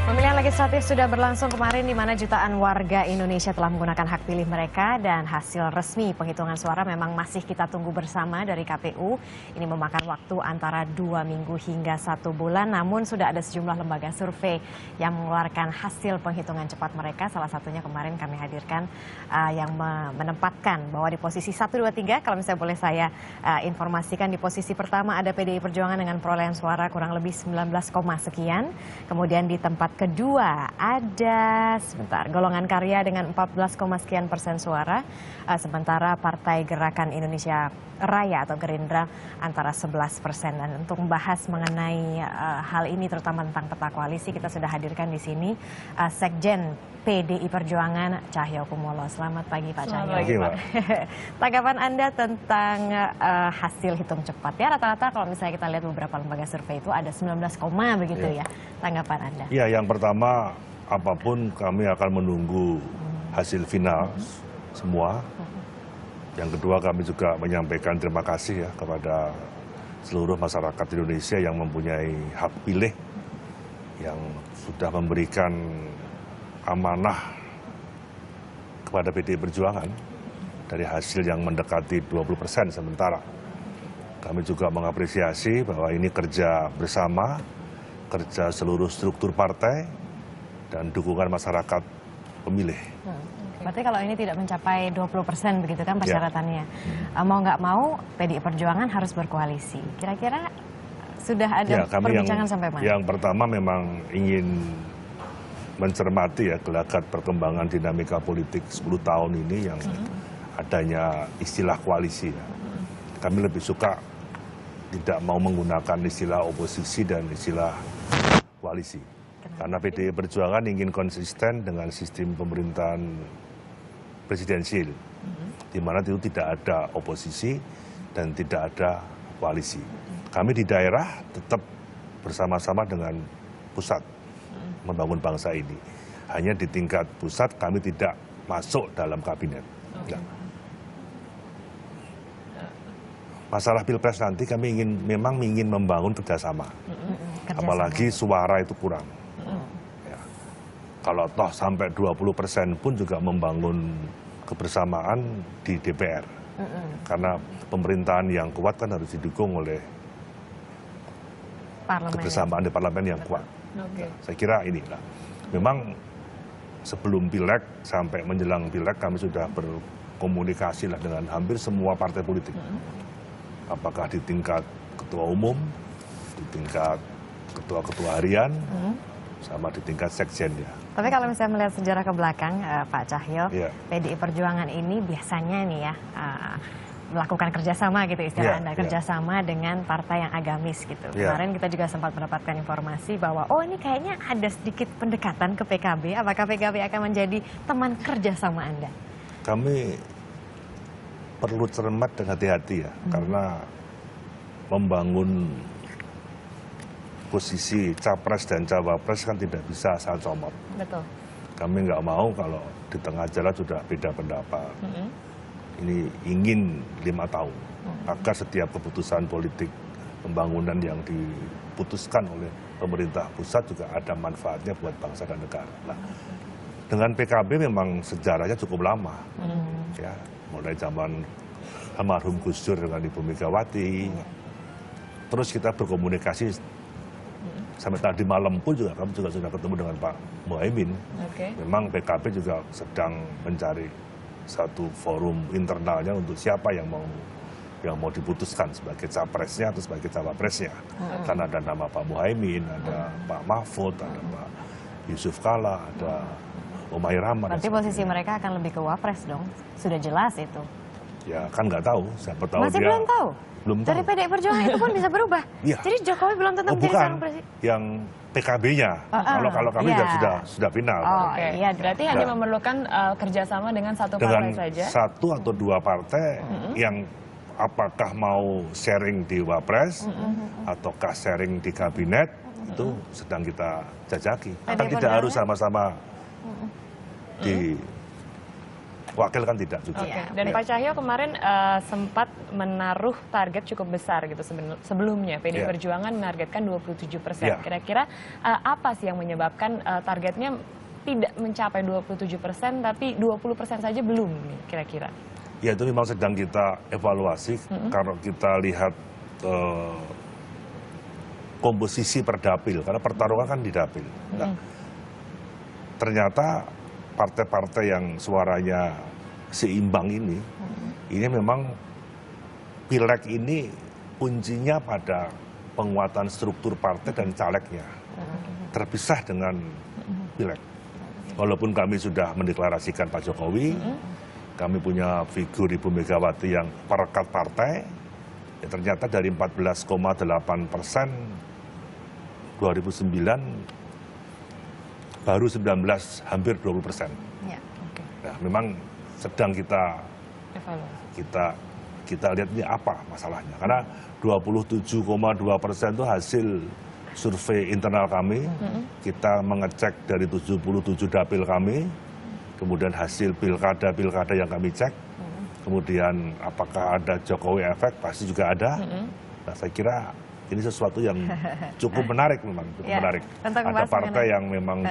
Pemilihan legislatif sudah berlangsung kemarin di mana jutaan warga Indonesia telah menggunakan hak pilih mereka dan hasil resmi penghitungan suara memang masih kita tunggu bersama dari KPU. Ini memakan waktu antara 2 minggu hingga 1 bulan, namun sudah ada sejumlah lembaga survei yang mengeluarkan hasil penghitungan cepat mereka. Salah satunya kemarin kami hadirkan yang menempatkan bahwa di posisi 1, 2, 3, kalau misalnya boleh saya informasikan, di posisi pertama ada PDI Perjuangan dengan perolehan suara kurang lebih 19, sekian. Kemudian di tempat kedua ada Golongan Karya dengan 14, sekian persen suara, sementara Partai Gerakan Indonesia Raya atau Gerindra antara 11%. Dan untuk membahas mengenai hal ini terutama tentang peta koalisi, kita sudah hadirkan di sini Sekjen PDI Perjuangan Cahyokumolo. Selamat pagi Pak Cahyo. Selamat pagi, Pak. Tanggapan Anda tentang hasil hitung cepat ya, rata-rata kalau misalnya kita lihat beberapa lembaga survei itu ada 19, begitu ya. Tanggapan Anda? Ya, yang pertama apapun kami akan menunggu hasil final semua. Yang kedua kami juga menyampaikan terima kasih ya kepada seluruh masyarakat Indonesia yang mempunyai hak pilih, yang sudah memberikan amanah kepada PDI Perjuangan dari hasil yang mendekati 20% sementara. Kami juga mengapresiasi bahwa ini kerja bersama, kerja seluruh struktur partai, dan dukungan masyarakat pemilih. Berarti kalau ini tidak mencapai 20% begitu kan persyaratannya. Mau nggak mau PDI Perjuangan harus berkoalisi. Kira-kira sudah ada perbincangan sampai mana? Yang pertama memang ingin mencermati ya gelagat perkembangan dinamika politik 10 tahun ini yang adanya istilah koalisi. Kami lebih suka tidak mau menggunakan istilah oposisi dan istilah koalisi. Karena PDI Perjuangan ingin konsisten dengan sistem pemerintahan presidensil, di mana itu tidak ada oposisi dan tidak ada koalisi. Kami di daerah tetap bersama-sama dengan pusat membangun bangsa ini. Hanya di tingkat pusat kami tidak masuk dalam kabinet. Masalah Pilpres nanti kami memang ingin membangun kerjasama. Apalagi suara itu kurang. Ya. Kalau toh sampai 20% pun juga membangun kebersamaan di DPR. Karena pemerintahan yang kuat kan harus didukung oleh kebersamaan di parlemen yang kuat. Nah, saya kira inilah. Memang sebelum Pileg sampai menjelang Pileg kami sudah berkomunikasi lah dengan hampir semua partai politik. Apakah di tingkat ketua umum, di tingkat ketua-ketua harian, sama di tingkat sekjen ya. Tapi kalau misalnya melihat sejarah ke belakang, Pak Cahyo, PDI Perjuangan ini biasanya nih ya melakukan kerjasama gitu istilah Anda, kerjasama dengan partai yang agamis gitu. Kemarin kita juga sempat mendapatkan informasi bahwa ini kayaknya ada sedikit pendekatan ke PKB. Apakah PKB akan menjadi teman kerjasama Anda? Kami perlu cermat dan hati-hati ya, karena membangun posisi capres dan cawapres kan tidak bisa asal comot. Betul. Kami nggak mau kalau di tengah jalan sudah beda pendapat. Ini ingin 5 tahun, agar setiap keputusan politik pembangunan yang diputuskan oleh pemerintah pusat juga ada manfaatnya buat bangsa dan negara. Nah, dengan PKB memang sejarahnya cukup lama, ya, mulai zaman almarhum Gus Dur dengan Ibu Megawati, terus kita berkomunikasi sampai tadi malam pun juga kami juga sudah ketemu dengan Pak Muhaimin. Memang PKB juga sedang mencari satu forum internalnya untuk siapa yang mau diputuskan sebagai capresnya atau sebagai cawapresnya. Karena ada nama Pak Muhaimin, ada Pak Mahfud, ada Pak Yusuf Kala, ada Omai Rahman. Berarti posisi mereka akan lebih ke wapres dong, sudah jelas itu. Ya kan nggak tahu, siapa tahu masih dia belum tahu. Belum tahu. Dari PDI Perjuangan itu pun bisa berubah. Jadi Jokowi belum tentu menjadi seorang presiden. Yang PKB-nya. Kalau kami sudah final. Iya, berarti hanya memerlukan kerjasama dengan satu partai saja. Satu atau 2 partai yang apakah mau sharing di wapres ataukah sharing di kabinet itu sedang kita jajaki. Kan tidak harus sama-sama di wakil kan tidak juga. Oke. Dan Pak Cahyo kemarin sempat menaruh target cukup besar gitu sebelumnya. PDI Perjuangan menargetkan 27%. Kira-kira apa sih yang menyebabkan targetnya tidak mencapai 27%, tapi 20% saja belum nih kira-kira? Ya itu memang sedang kita evaluasi. Kalau kita lihat komposisi per dapil, karena pertarungan kan di dapil. Nah, ternyata partai-partai yang suaranya seimbang ini memang pileg ini kuncinya pada penguatan struktur partai dan calegnya. Terpisah dengan pileg. Walaupun kami sudah mendeklarasikan Pak Jokowi, kami punya figur Ibu Megawati yang perekat partai, ya ternyata dari 14,8% 2009 baru 19, hampir 20%. Ya, oke. Nah, memang sedang kita lihat ini apa masalahnya. Karena 27,2% itu hasil survei internal kami. Kita mengecek dari 77 dapil kami, kemudian hasil pilkada yang kami cek, kemudian apakah ada Jokowi efek, pasti juga ada. Nah, saya kira ini sesuatu yang cukup menarik memang, menarik. Ada partai yang memang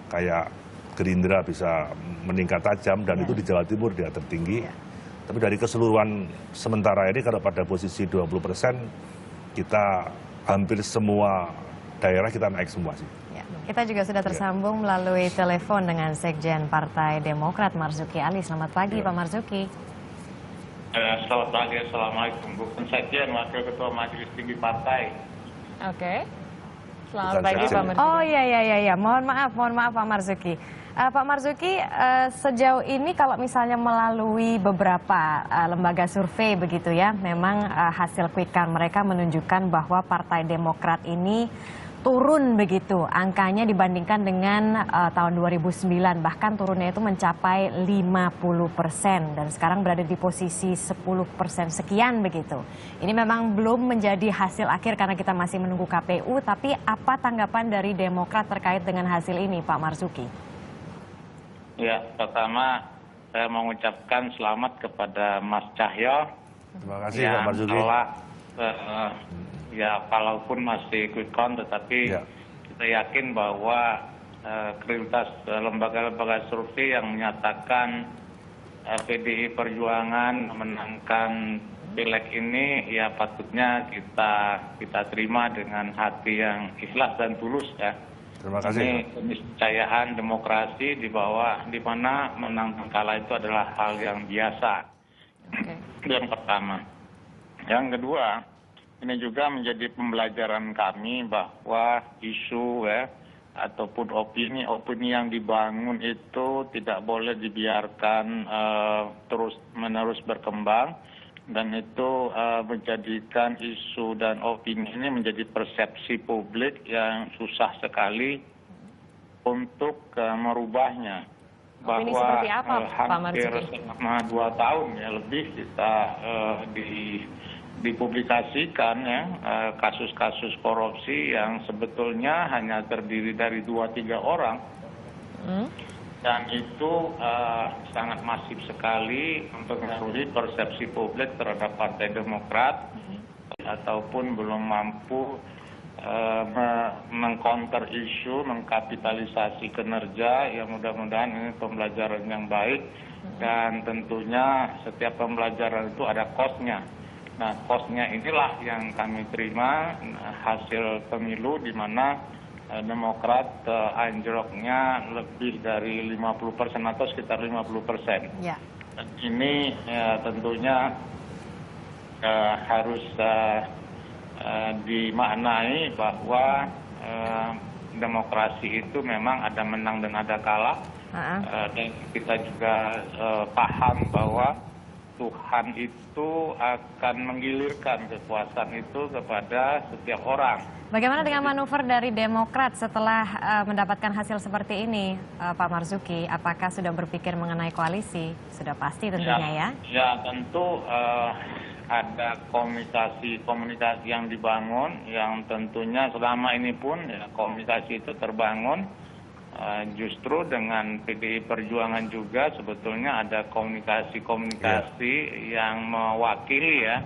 kayak Gerindra bisa meningkat tajam dan itu di Jawa Timur dia tertinggi. Tapi dari keseluruhan sementara ini kalau pada posisi 20%, kita hampir semua daerah kita naik semua sih. Kita juga sudah tersambung melalui telepon dengan Sekjen Partai Demokrat Marzuki Ali. Selamat pagi Pak Marzuki. Selamat pagi, Assalamualaikum. Bukan Sekjen, Wakil Ketua Majelis Tinggi Partai. Oke. Selamat Bukan pagi Sekjen. Pak Marzuki. Oh iya. Mohon maaf Pak Marzuki. Pak Marzuki, sejauh ini kalau misalnya melalui beberapa lembaga survei begitu ya, memang hasil quick count mereka menunjukkan bahwa Partai Demokrat ini turun begitu angkanya dibandingkan dengan tahun 2009, bahkan turunnya itu mencapai 50% dan sekarang berada di posisi 10% sekian begitu. Ini memang belum menjadi hasil akhir karena kita masih menunggu KPU, tapi apa tanggapan dari Demokrat terkait dengan hasil ini Pak Marzuki? Ya, pertama saya mengucapkan selamat kepada Mas Cahyo. Terima kasih Pak Marzuki. Ya, walaupun masih quick count, tetapi kita yakin bahwa kredibilitas lembaga-lembaga survei yang menyatakan PDI Perjuangan memenangkan pileg ini, ya patutnya kita terima dengan hati yang ikhlas dan tulus ya. Terima kasih. Ini keniscayaan demokrasi di mana menang dan kalah itu adalah hal yang biasa. Yang pertama. Yang kedua, ini juga menjadi pembelajaran kami bahwa isu ataupun opini yang dibangun itu tidak boleh dibiarkan terus-menerus berkembang, dan itu menjadikan isu dan opini ini menjadi persepsi publik yang susah sekali untuk merubahnya. Opini Bahwa seperti apa, Pak hampir Marzuki? selama 2 tahun ya lebih kita dipublikasikan kasus-kasus korupsi yang sebetulnya hanya terdiri dari 2-3 orang, dan itu sangat masif sekali mempengaruhi persepsi publik terhadap Partai Demokrat, ataupun belum mampu mengcounter isu, mengkapitalisasi kinerja. Ya mudah-mudahan ini pembelajaran yang baik, dan tentunya setiap pembelajaran itu ada cost-nya. Nah, cost-nya inilah yang kami terima, hasil pemilu di mana Demokrat anjloknya lebih dari 50% atau sekitar 50%. Ya. Dan ini tentunya harus dimaknai bahwa demokrasi itu memang ada menang dan ada kalah. Dan kita juga paham bahwa Tuhan itu akan menggilirkan kekuasaan itu kepada setiap orang. Bagaimana dengan manuver dari Demokrat setelah mendapatkan hasil seperti ini, Pak Marzuki? Apakah sudah berpikir mengenai koalisi? Sudah pasti tentunya ya? Ya tentu ada komunikasi yang dibangun, yang tentunya selama ini pun ya, komunikasi itu terbangun. Justru dengan PDI Perjuangan juga sebetulnya ada komunikasi-komunikasi yang mewakili ya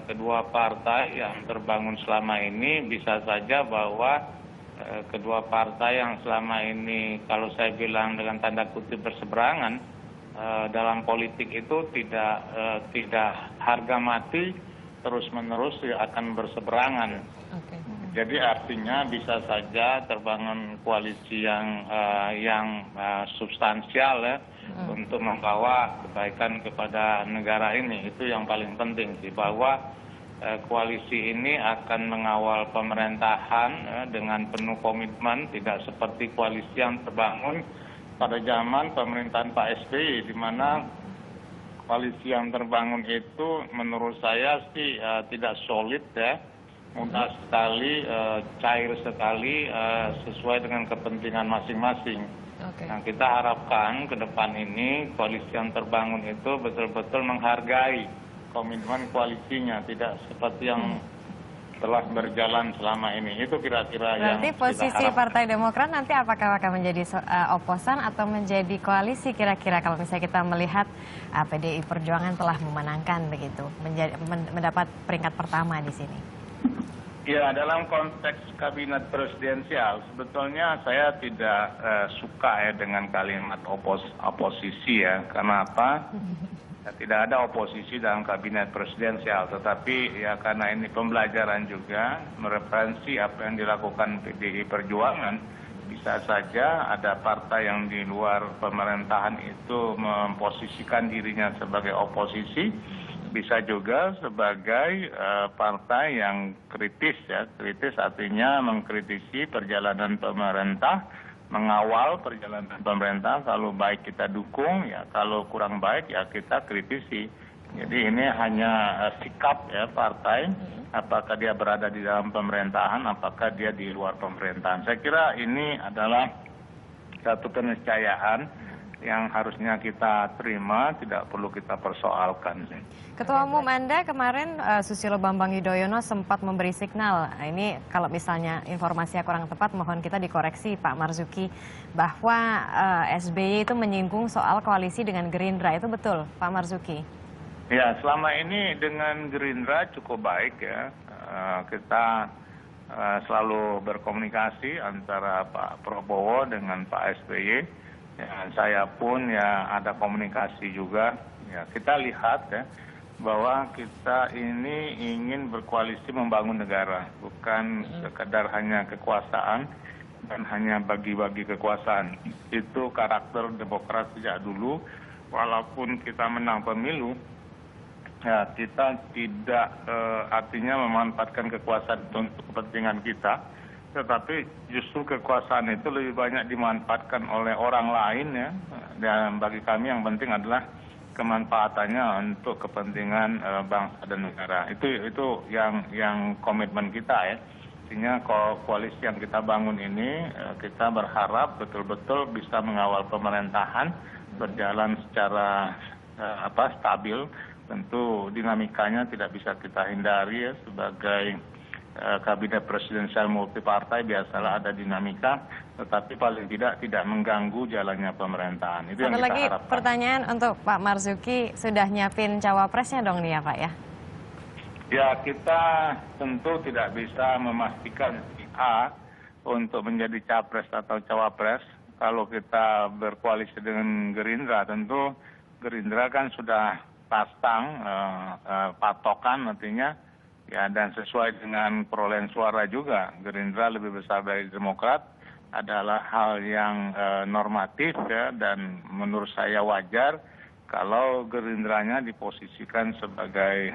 kedua partai yang terbangun selama ini. Bisa saja bahwa kedua partai yang selama ini kalau saya bilang dengan tanda kutip berseberangan dalam politik itu tidak harga mati terus-menerus akan berseberangan. Jadi artinya bisa saja terbangun koalisi yang substansial ya untuk membawa kebaikan kepada negara ini. Itu yang paling penting sih, bahwa koalisi ini akan mengawal pemerintahan dengan penuh komitmen, tidak seperti koalisi yang terbangun pada zaman pemerintahan Pak SBY, di mana koalisi yang terbangun itu menurut saya sih tidak solid ya, mudah sekali, cair sekali, sesuai dengan kepentingan masing-masing. Nah, kita harapkan ke depan ini koalisi yang terbangun itu betul-betul menghargai komitmen koalisinya, tidak seperti yang telah berjalan selama ini. Itu kira-kira yang berarti posisi Partai Demokrat nanti apakah akan menjadi oposan atau menjadi koalisi kira-kira kalau misalnya kita melihat PDI Perjuangan telah memenangkan begitu, mendapat peringkat pertama di sini? Ya, dalam konteks kabinet presidensial, sebetulnya saya tidak suka ya dengan kalimat oposisi ya. Karena apa? Ya, tidak ada oposisi dalam kabinet presidensial, tetapi ya karena ini pembelajaran juga, mereferensi apa yang dilakukan PDI Perjuangan, bisa saja ada partai yang di luar pemerintahan itu memposisikan dirinya sebagai oposisi, bisa juga sebagai partai yang kritis ya. Kritis artinya mengkritisi perjalanan pemerintah, mengawal perjalanan pemerintah. Kalau baik kita dukung ya, kalau kurang baik ya kita kritisi. Jadi ini hanya sikap ya partai, apakah dia berada di dalam pemerintahan, apakah dia di luar pemerintahan. Saya kira ini adalah satu keniscayaan yang harusnya kita terima, tidak perlu kita persoalkan. Ketua Umum Anda kemarin Susilo Bambang Yudhoyono sempat memberi signal, ini kalau misalnya informasinya kurang tepat mohon kita dikoreksi Pak Marzuki, bahwa SBY itu menyinggung soal koalisi dengan Gerindra, itu betul Pak Marzuki? Ya, selama ini dengan Gerindra cukup baik ya, kita selalu berkomunikasi antara Pak Prabowo dengan Pak SBY. Ya, saya pun ya ada komunikasi juga. Ya, kita lihat ya bahwa kita ini ingin berkoalisi membangun negara, bukan sekedar hanya kekuasaan dan hanya bagi-bagi kekuasaan. Itu karakter Demokrat sejak dulu. Walaupun kita menang pemilu, ya kita tidak artinya memanfaatkan kekuasaan untuk kepentingan kita. Tetapi justru kekuasaan itu lebih banyak dimanfaatkan oleh orang lain ya. Dan bagi kami yang penting adalah kemanfaatannya untuk kepentingan bangsa dan negara. Itu yang komitmen kita ya. Artinya koalisi yang kita bangun ini kita berharap betul-betul bisa mengawal pemerintahan berjalan secara stabil. Tentu dinamikanya tidak bisa kita hindari ya, sebagai kabinet presidensial multipartai biasalah ada dinamika, tetapi paling tidak mengganggu jalannya pemerintahan. Itu yang kita harapkan. Satu lagi pertanyaan untuk Pak Marzuki, sudah nyiapin cawapresnya dong nih ya Pak ya? Ya, kita tentu tidak bisa memastikan si A untuk menjadi capres atau cawapres. Kalau kita berkoalisi dengan Gerindra, tentu Gerindra kan sudah pasang patokan artinya. Ya, dan sesuai dengan perolehan suara juga, Gerindra lebih besar dari Demokrat adalah hal yang normatif ya, dan menurut saya wajar kalau Gerindranya diposisikan sebagai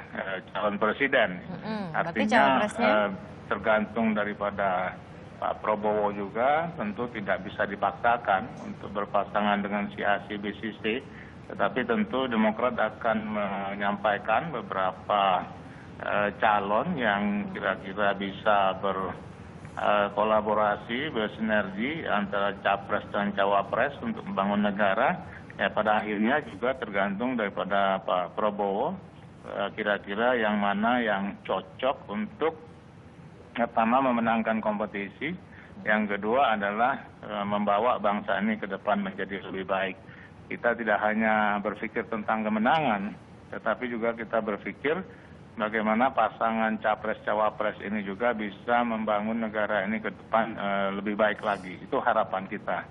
calon presiden. Artinya tergantung daripada Pak Prabowo juga, tentu tidak bisa dipaksakan untuk berpasangan dengan si A, si B, si C. Tetapi tentu Demokrat akan menyampaikan beberapa calon yang kira-kira bisa berkolaborasi, bersinergi antara capres dan cawapres untuk membangun negara. Ya, pada akhirnya juga tergantung daripada Pak Prabowo, kira-kira yang mana yang cocok untuk pertama memenangkan kompetisi, Yang kedua adalah membawa bangsa ini ke depan menjadi lebih baik. Kita tidak hanya berpikir tentang kemenangan, tetapi juga kita berpikir bagaimana pasangan capres-cawapres ini juga bisa membangun negara ini ke depan lebih baik lagi. Itu harapan kita.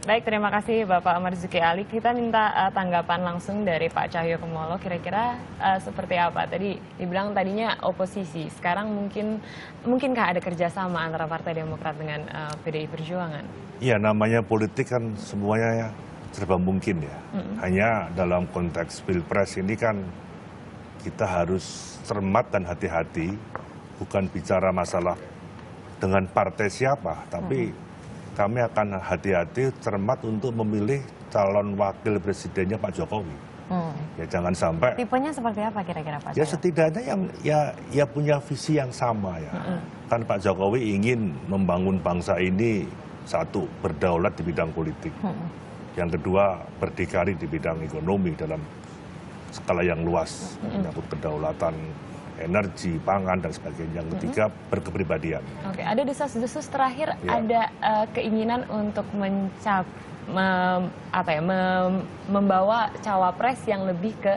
Baik, terima kasih Bapak Marzuki Ali. Kita minta tanggapan langsung dari Pak Cahyokumolo. Kira-kira seperti apa? Tadi dibilang tadinya oposisi, sekarang mungkinkah ada kerjasama antara Partai Demokrat dengan PDI Perjuangan? Iya, namanya politik kan semuanya serba mungkin ya. Hanya dalam konteks pilpres ini kan kita harus cermat dan hati-hati, bukan bicara masalah dengan partai siapa, tapi kami akan hati-hati cermat untuk memilih calon wakil presidennya Pak Jokowi. Ya jangan sampai. Tipenya seperti apa kira-kira Pak? Ya setidaknya yang ya punya visi yang sama ya. Kan Pak Jokowi ingin membangun bangsa ini, satu, berdaulat di bidang politik. Yang kedua, berdikari di bidang ekonomi dalam skala yang luas, menyangkut kedaulatan energi, pangan, dan sebagainya. Yang ketiga, berkepribadian. Oke, ada desas-desus terakhir, ada keinginan untuk membawa cawapres yang lebih ke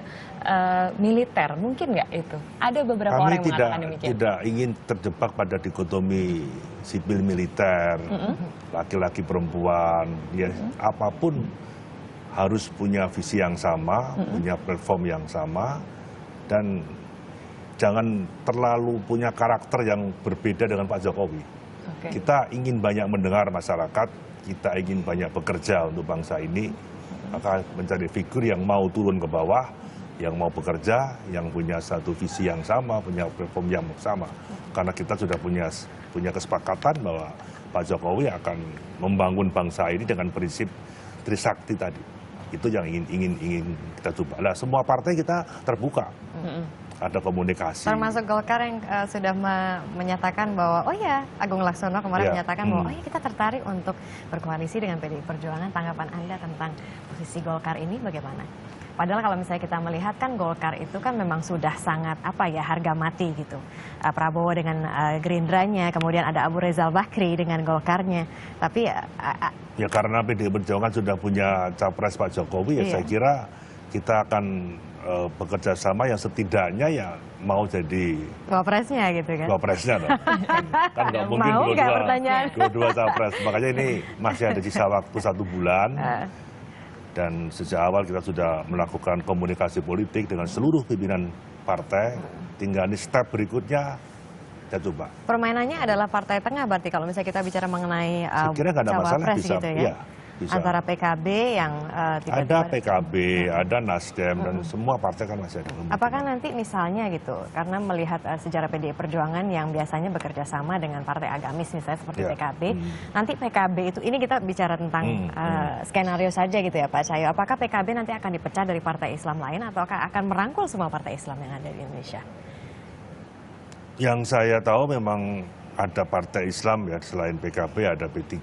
militer. Mungkin nggak itu? Ada beberapa orang yang mengatakan demikian. Kami tidak ingin terjebak pada dikotomi sipil militer, laki-laki perempuan, ya apapun harus punya visi yang sama, punya platform yang sama, dan jangan terlalu punya karakter yang berbeda dengan Pak Jokowi. Kita ingin banyak mendengar masyarakat, kita ingin banyak bekerja untuk bangsa ini, maka mencari figur yang mau turun ke bawah, yang mau bekerja, yang punya satu visi yang sama, punya platform yang sama. Karena kita sudah punya kesepakatan bahwa Pak Jokowi akan membangun bangsa ini dengan prinsip Trisakti tadi. Itu yang ingin kita coba. Nah, semua partai kita terbuka. Ada komunikasi. Termasuk Golkar yang sudah menyatakan bahwa, oh ya, Agung Laksono kemarin menyatakan bahwa, oh ya kita tertarik untuk berkoalisi dengan PDI Perjuangan. Tanggapan Anda tentang posisi Golkar ini bagaimana? Padahal kalau misalnya kita melihat kan Golkar itu kan memang sudah sangat harga mati gitu. Prabowo dengan Gerindranya, kemudian ada Abu Rizal Bakri dengan Golkarnya. Tapi ya karena PDI Perjuangan sudah punya capres Pak Jokowi, ya saya kira kita akan bekerja sama yang setidaknya ya mau jadi wapresnya gitu kan. Wapresnya dong. Kan nggak mungkin dua capres. Makanya ini masih ada sisa waktu 1 bulan. Dan sejak awal kita sudah melakukan komunikasi politik dengan seluruh pimpinan partai. Tinggal ini step berikutnya kita coba. Permainannya adalah partai tengah berarti kalau misalnya kita bicara mengenai cawapres gitu ya. Bisa. Antara PKB yang ada PKB, ada Nasdem, dan semua partai kan masih ada. Apakah nanti misalnya gitu, karena melihat sejarah PDI Perjuangan yang biasanya bekerja sama dengan partai agamis misalnya seperti PKB, nanti PKB itu, ini kita bicara tentang skenario saja gitu ya Pak Cahyo, apakah PKB nanti akan dipecah dari partai Islam lain ataukah akan merangkul semua partai Islam yang ada di Indonesia? Yang saya tahu memang ada partai Islam ya, selain PKB ada P3,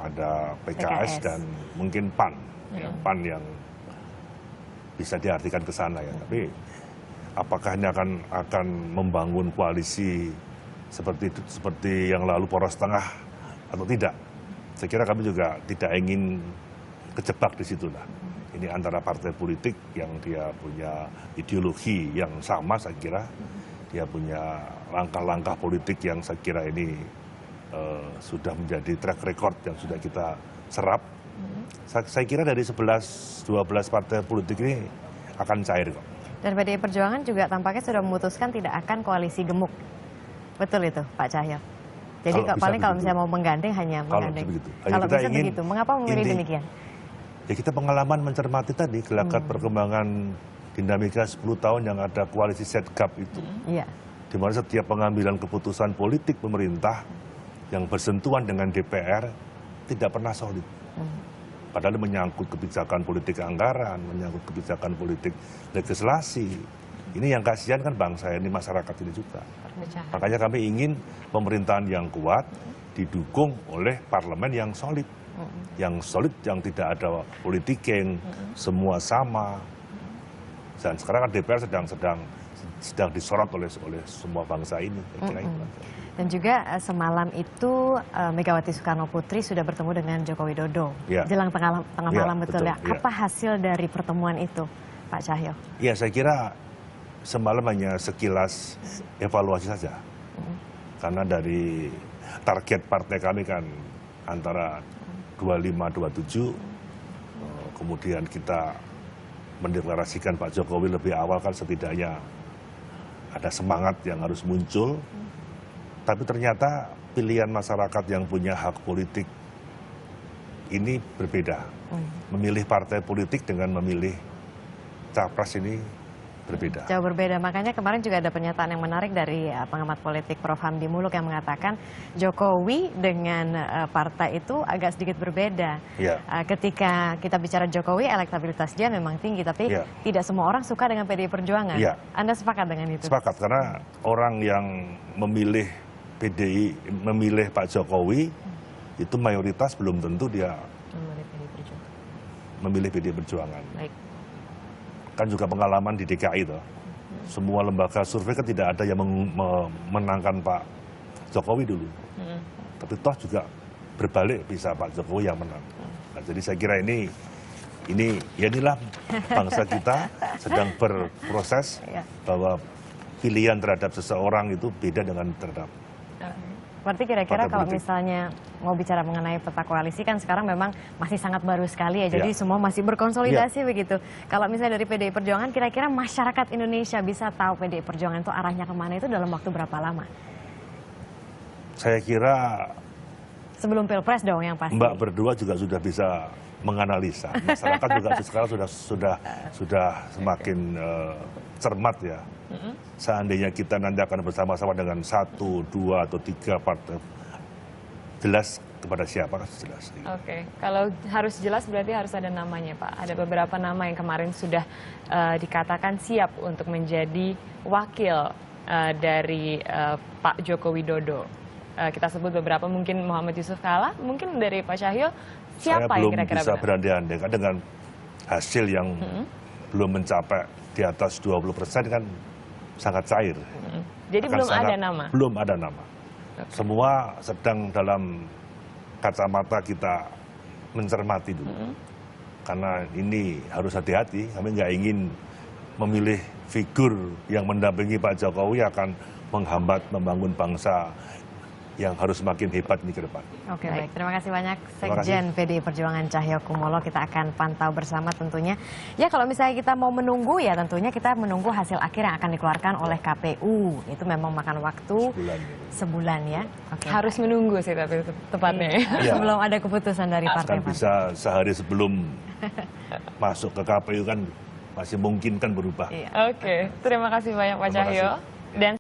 ada PKS, dan mungkin PAN. Ya, PAN yang bisa diartikan ke sana ya. Tapi apakah ini akan membangun koalisi seperti yang lalu poros tengah atau tidak? Saya kira kami juga tidak ingin kejebak di situ lah. Ini antara partai politik yang dia punya ideologi yang sama, saya kira dia punya langkah-langkah politik yang saya kira ini sudah menjadi track record yang sudah kita serap. Saya kira dari 11-12 partai politik ini akan cair kok. Dan PDI Perjuangan juga tampaknya sudah memutuskan tidak akan koalisi gemuk. Betul itu Pak Cahyo? Jadi paling kalau misalnya mau menggandeng hanya menggandeng. Kalau bisa begitu, mengapa memilih demikian? Ya kita pengalaman mencermati tadi, gelagat perkembangan dinamika 10 tahun yang ada koalisi setgap itu. Di mana setiap pengambilan keputusan politik pemerintah yang bersentuhan dengan DPR tidak pernah solid. Padahal menyangkut kebijakan politik anggaran, menyangkut kebijakan politik legislasi. Ini yang kasihan kan bangsa ini, masyarakat ini juga. Makanya kami ingin pemerintahan yang kuat didukung oleh parlemen yang solid. Yang solid, yang tidak ada politik yang semua sama. Dan sekarang kan DPR sedang sedang disorot oleh semua bangsa ini. Saya kira itu. Dan juga semalam itu Megawati Soekarno Putri sudah bertemu dengan Joko Widodo jelang tengah malam, betul ya? Apa hasil dari pertemuan itu, Pak Cahyo? Ya, saya kira semalam hanya sekilas evaluasi saja. Karena dari target partai kami kan antara 25-27, kemudian kita mendeklarasikan Pak Jokowi lebih awal kan setidaknya ada semangat yang harus muncul. Tapi ternyata pilihan masyarakat yang punya hak politik ini berbeda. Memilih partai politik dengan memilih capres ini berbeda. Jauh berbeda. Makanya kemarin juga ada pernyataan yang menarik dari pengamat politik Prof. Hamdi Muluk yang mengatakan Jokowi dengan partai itu agak sedikit berbeda. Ketika kita bicara Jokowi, elektabilitas dia memang tinggi, tapi tidak semua orang suka dengan PDI Perjuangan. Anda sepakat dengan itu? Sepakat, karena orang yang memilih PDI, memilih Pak Jokowi, itu mayoritas belum tentu dia memilih PDI Perjuangan. Baik. Kan juga pengalaman di DKI itu, semua lembaga survei kan tidak ada yang memenangkan Pak Jokowi dulu. Tapi toh juga berbalik bisa Pak Jokowi yang menang. Nah, jadi saya kira inilah bangsa kita sedang berproses bahwa pilihan terhadap seseorang itu beda dengan terhadap. Berarti kira-kira kalau misalnya mau bicara mengenai peta koalisi kan sekarang memang masih sangat baru sekali ya, jadi semua masih berkonsolidasi begitu. Kalau misalnya dari PDI Perjuangan, kira-kira masyarakat Indonesia bisa tahu PDI Perjuangan itu arahnya kemana itu dalam waktu berapa lama? Saya kira sebelum Pilpres dong yang pasti. Mbak berdua juga sudah bisa menganalisa. Masyarakat juga sekarang sudah semakin cermat ya. Seandainya kita nanti akan bersama-sama dengan 1, 2, atau 3 partai, jelas kepada siapa kan jelas. Oke, kalau harus jelas berarti harus ada namanya Pak. Ada beberapa nama yang kemarin sudah dikatakan siap untuk menjadi wakil dari Pak Joko Widodo. Kita sebut beberapa, mungkin Muhammad Yusuf Kalla, mungkin dari Pak Cahyo, siapa yang kira-kira benar? Saya belum bisa berandai-andai, kan dengan hasil yang belum mencapai di atas 20% kan sangat cair. Jadi belum ada nama? Belum ada nama. Semua sedang dalam kacamata kita mencermati dulu. Karena ini harus hati-hati, kami nggak ingin memilih figur yang mendampingi Pak Jokowi akan menghambat membangun bangsa yang harus semakin hebat ini ke depan. Oke, baik. Terima kasih banyak Sekjen PDI Perjuangan Cahyo Kumolo. Kita akan pantau bersama tentunya. Ya, kalau misalnya kita mau menunggu ya tentunya kita menunggu hasil akhir yang akan dikeluarkan oleh KPU. Itu memang makan waktu sebulan ya. Oke, harus menunggu sih tapi tepatnya. Sebelum ada keputusan dari partai. Kan bisa sehari sebelum masuk ke KPU kan masih mungkin kan berubah. Oke, terima kasih banyak Pak Cahyo. Dan